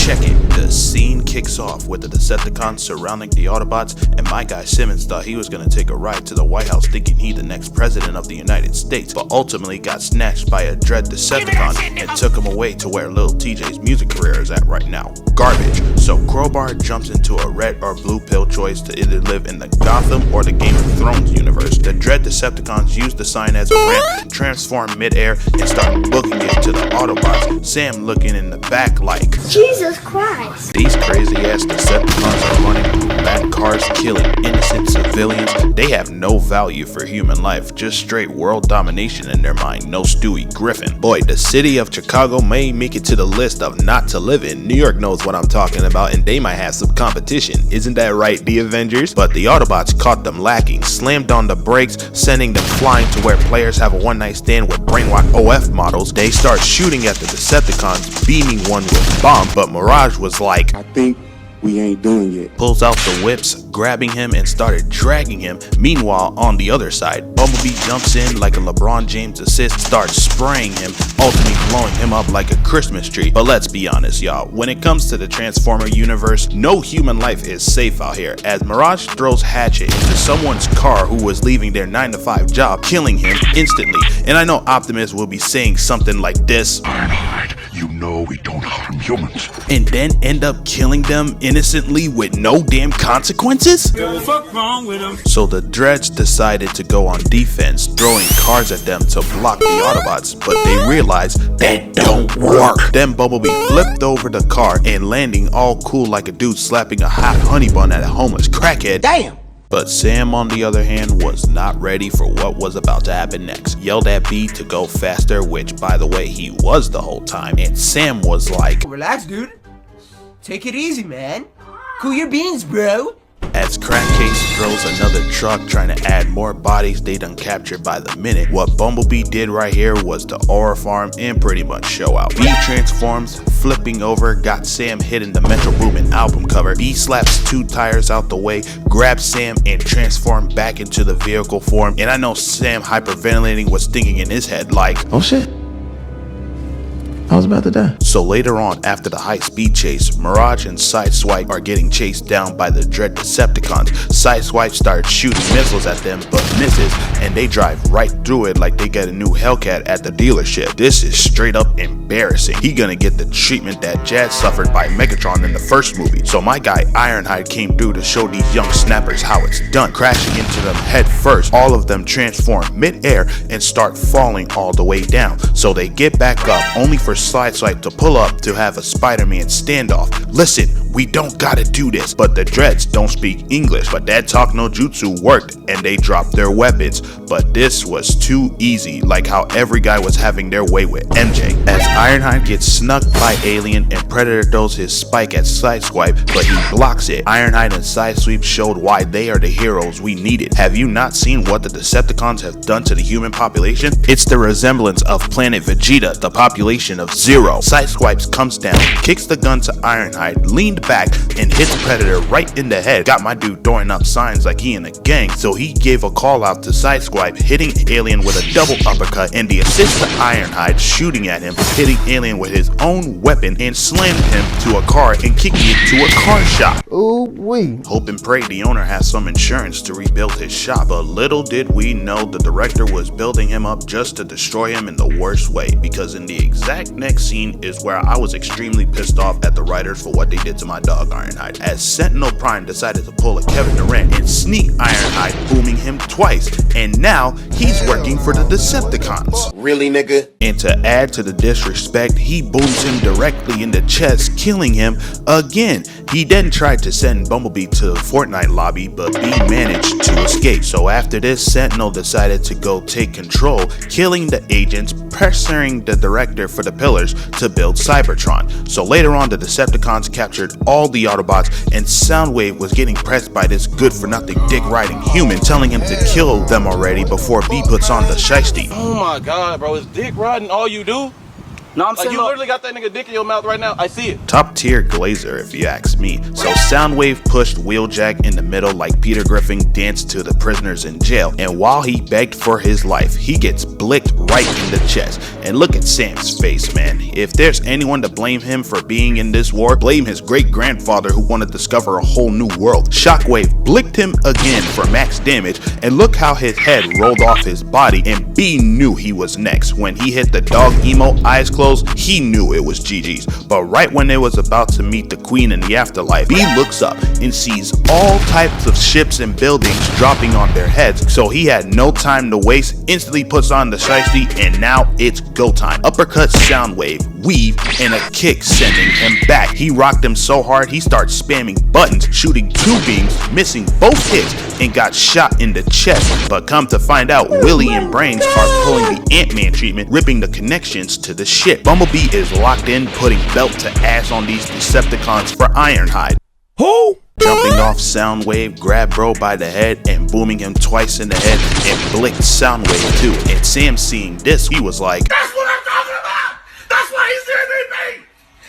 check it. The scene kicks off with the Decepticons surrounding the Autobots, and my guy Simmons thought he was gonna take a ride to the White House thinking he the next president of the United States, but ultimately got snatched by a dread Decepticon and took him away to where little TJ's music career is at right now. Garbage. So Crowbar jumps into a red or blue pill choice to either live in the Gotham or the Game of Thrones universe. The dread Decepticons use the sign as a ramp, transform mid-air, and start booking it to the Autobots. Sam looking in the back like, Jesus Christ. These crazy ass Decepticons are running through bad cars, killing innocent civilians. They have no value for human life, just straight world domination in their mind, no Stewie Griffin. Boy, the city of Chicago may make it to the list of not to live in. New York knows what I'm talking about, and they might have some competition. Isn't that right, the Avengers? But the Autobots caught them lacking, slammed on the brakes, sending them flying to where players have a one-night stand with brainwashed OF models. They start shooting at the Decepticons, beaming one with a bomb, but Mirage was like, I think we ain't doing it. Pulls out the whips, grabbing him and started dragging him. Meanwhile, on the other side, Bumblebee jumps in like a LeBron James assist, starts spraying him, ultimately blowing him up like a Christmas tree. But let's be honest, y'all, when it comes to the Transformer universe, no human life is safe out here, as Mirage throws Hatchet into someone's car who was leaving their 9-to-5 job, killing him instantly. And I know Optimus will be saying something like this, Ironhide, you know we don't harm humans. and then end up killing them innocently with no damn consequences? Fuck wrong with him. So the Dreads decided to go on defense, throwing cars at them to block the Autobots, but they realized that don't work. Then Bumblebee flipped over the car and landing all cool like a dude slapping a hot honey bun at a homeless crackhead. Damn! But Sam, on the other hand, was not ready for what was about to happen next. Yelled at B to go faster, which by the way he was the whole time, and Sam was like, Relax, dude. Take it easy, man. Cool your beans, bro. as Crackcase throws another truck trying to add more bodies they done captured by the minute. What Bumblebee did right here was to aura farm and pretty much show out. B transforms, flipping over, got Sam hitting the Metro Boomin album cover. B slaps 2 tires out the way, grabs Sam and transforms back into the vehicle form. And I know Sam hyperventilating was thinking in his head like, oh shit, I was about to die. So later on, after the high-speed chase, Mirage and Sideswipe are getting chased down by the dread Decepticons. Sideswipe starts shooting missiles at them, but misses, and they drive right through it like they get a new Hellcat at the dealership. This is straight up embarrassing. He gonna get the treatment that Jazz suffered by Megatron in the first movie. So my guy Ironhide came through to show these young snappers how it's done, crashing into them head first. All of them transform mid-air and start falling all the way down. So they get back up, only for Sideswipe to pull up to have a Spider-Man standoff. Listen, we don't gotta do this, but the Dreads don't speak English, but that talk no jutsu worked and they dropped their weapons. But this was too easy, like how every guy was having their way with MJ. As Ironhide gets snuck by Alien and Predator throws his spike at Sideswipe, but he blocks it. Ironhide and Sideswipe showed why they are the heroes we needed. Have you not seen what the Decepticons have done to the human population? It's the resemblance of Planet Vegeta, the population of 0. Sideswipe comes down, kicks the gun to Ironhide, leaned back and hits Predator right in the head. Got my dude throwing up signs like he in a gang, so he gave a call out to Sideswipe, hitting Alien with a double uppercut, and the assist to Ironhide shooting at him, hitting Alien with his own weapon and slammed him to a car and kicking it to a car shop. Ooh wee. Hope and pray the owner has some insurance to rebuild his shop, but little did we know the director was building him up just to destroy him in the worst way, because in the exact next scene is where I was extremely pissed off at the writers for what they did to my dog Ironhide, as Sentinel Prime decided to pull a Kevin Durant and sneak Ironhide, booming him twice, and now he's working for the Decepticons. Really, nigga? And to add to the disrespect, he booms him directly in the chest, killing him again. He then tried to send Bumblebee to the Fortnite lobby, but B managed to escape. So after this, Sentinel decided to go take control, killing the agents, pressuring the director for the pillars to build Cybertron. So later on, the Decepticons captured all the Autobots, and Soundwave was getting pressed by this good-for-nothing dick-riding human, telling him to kill them already before B puts on the shiesty. Oh my god, bro, is dick riding all you do? No, I'm Like, saying you literally got that nigga dick in your mouth right now. I see it. Top tier glazer if you ask me. So Soundwave pushed Wheeljack in the middle like Peter Griffin danced to the prisoners in jail, and while he begged for his life, he gets blicked right in the chest. And look at Sam's face, man. If there's anyone to blame him for being in this war, blame his great-grandfather who wanted to discover a whole new world. Shockwave blicked him again for max damage, and look how his head rolled off his body, and B knew he was next. When he hit the dog emo eyes closed, he knew it was GG's. But right when it was about to meet the queen in the afterlife, B looks up and sees all types of ships and buildings dropping on their heads, so he had no time to waste, instantly puts on the shiesty, and now it's go time. Uppercut Soundwave, weave, and a kick sending him back. He rocked him so hard he starts spamming buttons, shooting 2 beams, missing both hits, and got shot in the chest. But come to find out, Willie and Brains are pulling the Ant-Man treatment, ripping the connections to the ship. Bumblebee is locked in, putting belt to ass on these Decepticons for Ironhide. Who? Jumping off Soundwave, grabbed bro by the head and booming him twice in the head, and blicked Soundwave too. And Sam seeing this, he was like, That's what I'm talking about! That's why he's the MVP!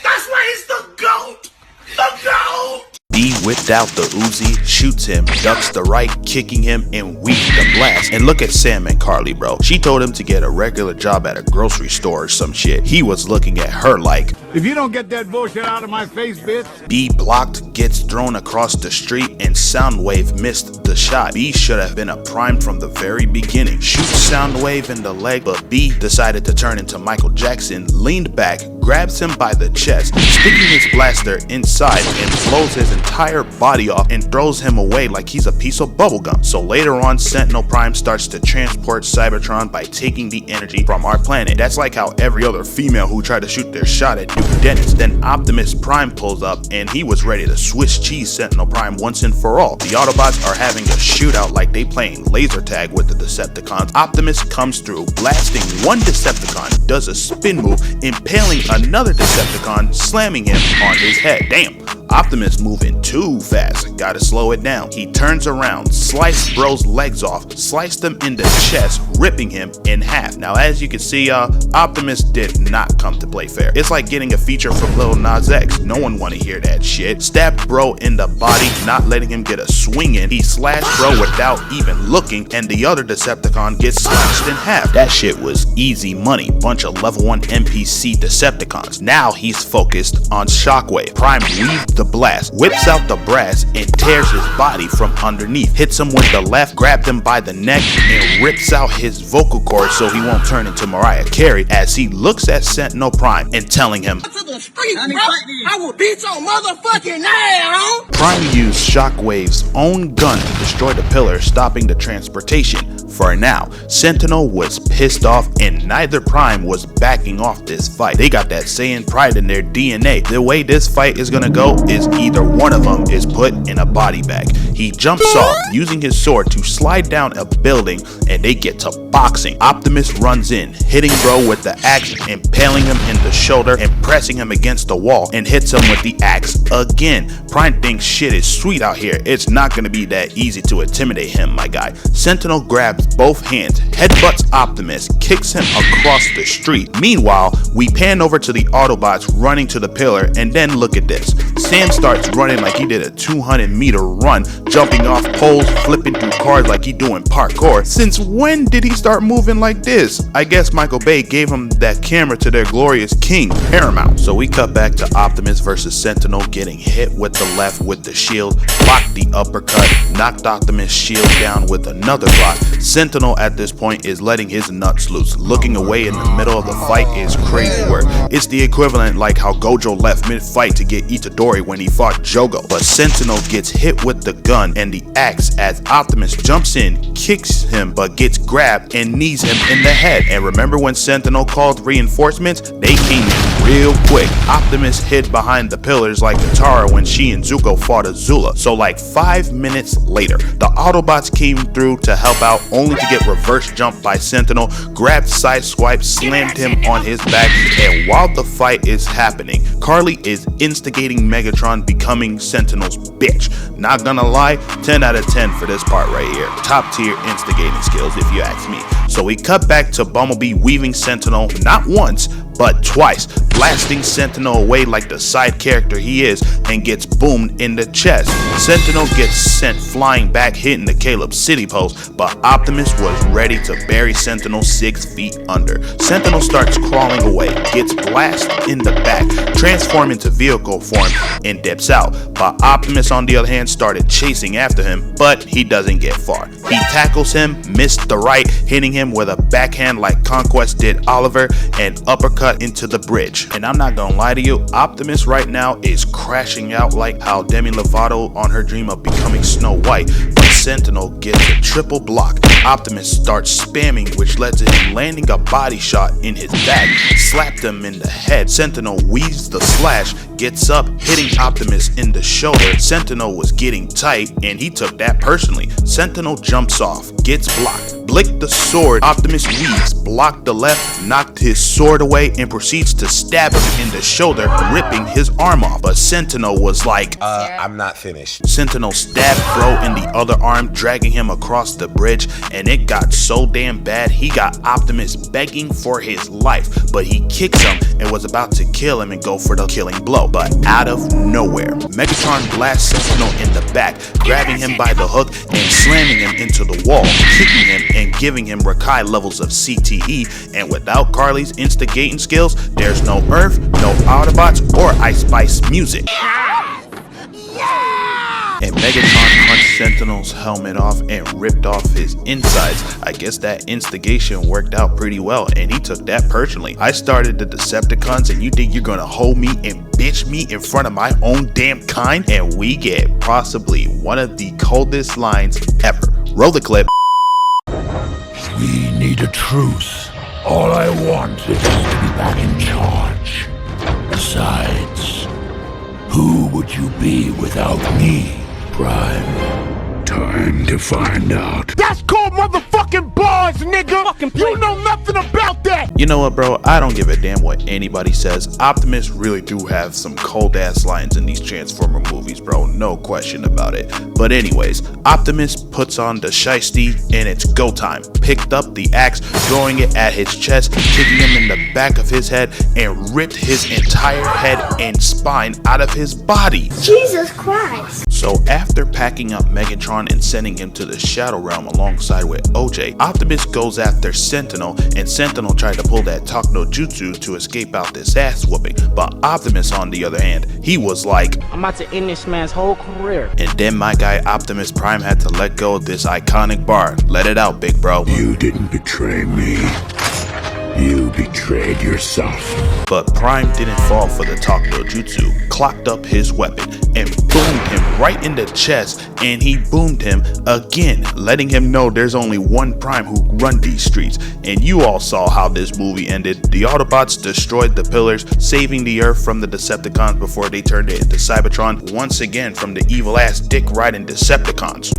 That's why he's the GOAT! The GOAT! B whipped out the Uzi, shoots him, ducks the right, kicking him, and weaved the blast. And look at Sam and Carly, bro. She told him to get a regular job at a grocery store or some shit. He was looking at her like, if you don't get that bullshit out of my face, bitch. B blocked, gets thrown across the street, and Soundwave missed the shot. B should have been a Prime from the very beginning. Shoots Soundwave in the leg, but B decided to turn into Michael Jackson, leaned back, grabs him by the chest, sticking his blaster inside, and blows his entire body off and throws him away like he's a piece of bubblegum. So later on, Sentinel Prime starts to transport Cybertron by taking the energy from our planet. That's like how every other female who tried to shoot their shot at Duke Dennis. Then Optimus Prime pulls up, and he was ready to Swiss cheese Sentinel Prime once and for all. The Autobots are having a shootout like they playing laser tag with the Decepticons. Optimus comes through, blasting one Decepticon, does a spin move, impaling another Decepticon, slamming him on his head. Damn, Optimus moving too fast, gotta slow it down. He turns around, sliced bro's legs off, sliced him in the chest, ripping him in half. Now as you can see, Optimus did not come to play fair. It's like getting a feature from Lil Nas X. No one wanna hear that shit. Stabbed bro in the body, not letting him get a swing in. He slashed bro without even looking, and the other Decepticon gets slashed in half. That shit was easy money. Bunch of level 1 NPC Decepticons. Now he's focused on Shockwave. Prime weaved the blast, whips out the brass, and tears his body from underneath. Hits him with the left, grabbed him by the neck, and rips out his vocal cords so he won't turn into Mariah Carey as he looks at Sentinel Prime and telling him, to the street, bro. I will beat your motherfucking ass. Prime used Shockwave's own gun to destroy the pillar, stopping the transportation. For now, Sentinel was pissed off, and neither Prime was backing off this fight. They got that Saiyan pride in their DNA. The way this fight is gonna go is either one of them is put in a body bag. He jumps off, using his sword to slide down a building, and they get to boxing. Optimus runs in, hitting bro with the axe, impaling him in the shoulder and pressing him against the wall, and hits him with the axe again. Prime thinks shit is sweet out here. It's not gonna be that easy to intimidate him, my guy. Sentinel grabs both hands, headbutts Optimus, kicks him across the street. Meanwhile, we pan over to the Autobots running to the pillar, and then look at this. Sam starts running like he did a 200-meter run, jumping off poles, flipping through cars like he doing parkour. Since when did he start moving like this? I guess Michael Bay gave him that camera to their glorious king, Paramount. So we cut back to Optimus versus Sentinel, getting hit with the left with the shield, blocked the uppercut, knocked Optimus' shield down with another block. Sentinel at this point is letting his nuts loose. Looking away in the middle of the fight is crazy work. It's the equivalent like how Gojo left mid-fight to get Itadori when he fought Jogo. But Sentinel gets hit with the gun and the axe as Optimus jumps in, kicks him, but gets grabbed and knees him in the head. And remember when Sentinel called reinforcements? They came in real quick. Optimus hid behind the pillars like Katara when she and Zuko fought Azula. So like 5 minutes later, the Autobots came through to help out, only to get reverse jumped by Sentinel, grabbed Sideswipe, slammed him on his back, and while the fight is happening, Carly is instigating Megatron becoming Sentinel's bitch. Not gonna lie, 10 out of 10 for this part right here. Top tier instigating skills if you ask me. So we cut back to Bumblebee weaving Sentinel not once, but twice, blasting Sentinel away like the side character he is, and gets boomed in the chest. Sentinel gets sent flying back, hitting the Caleb City post, but Optimus was ready to bury Sentinel 6 feet under. Sentinel starts crawling away, gets blasted in the back, transforms into vehicle form, and dips out. But Optimus, on the other hand, started chasing after him, but he doesn't get far. He tackles him, missed the right, hitting him with a backhand like Conquest did Oliver, and uppercut into the bridge. And I'm not gonna lie to you, Optimus right now is crashing out like how Demi Lovato on her dream of becoming Snow White. But Sentinel gets a triple block. Optimus starts spamming, which led to him landing a body shot in his back, slapped him in the head. Sentinel weaves the slash, gets up, hitting Optimus in the shoulder. Sentinel was getting tight, and he took that personally. Sentinel jumps off, gets blocked, blicked the sword. Optimus weaves, blocked the left, knocked his sword away, and proceeds to stab him in the shoulder, ripping his arm off. But Sentinel was like, I'm not finished. Sentinel stabbed Bro in the other arm, dragging him across the bridge, and it got so damn bad he got Optimus begging for his life. But he kicks him and was about to kill him and go for the killing blow. But out of nowhere, Megatron blasts Sentinel in the back, grabbing him by the hook and slamming him into the wall, kicking him and giving him Rakai levels of CTE. And without Carly's instigating skills, there's no Earth, no Autobots, or Ice Spice music. And Megatron punched Sentinel's helmet off and ripped off his insides. I guess that instigation worked out pretty well, and he took that personally. I started the Decepticons, and you think you're gonna hold me and bitch me in front of my own damn kind? And we get possibly one of the coldest lines ever. Roll the clip. We need a truce. All I want is to be back in charge. Besides, who would you be without me, Prime? Time to find out. That's called motherfucking bars, nigga! You know nothing about that! You know what, bro? I don't give a damn what anybody says. Optimus really do have some cold ass lines in these Transformer movies, bro. No question about it. But anyways, Optimus puts on the shiesty and it's go time. Picked up the axe, throwing it at his chest, kicking him in the back of his head, and ripped his entire head and spine out of his body. Jesus Christ. So after packing up Megatron and sending him to the Shadow Realm alongside with OJ, Optimus goes after Sentinel, and Sentinel tried to pull that talk no jutsu to escape out this ass whooping. But Optimus, on the other hand, he was like, I'm about to end this man's whole career. And then my guy Optimus Prime had to let go of this iconic bar. Let it out, big bro. You didn't betray me. You betrayed yourself. But Prime didn't fall for the talk no jutsu, clocked up his weapon and boomed him right in the chest, and he boomed him again, letting him know there's only one Prime who run these streets. And you all saw how this movie ended. The Autobots destroyed the pillars, saving the Earth from the Decepticons before they turned it into Cybertron once again from the evil ass dick riding Decepticons.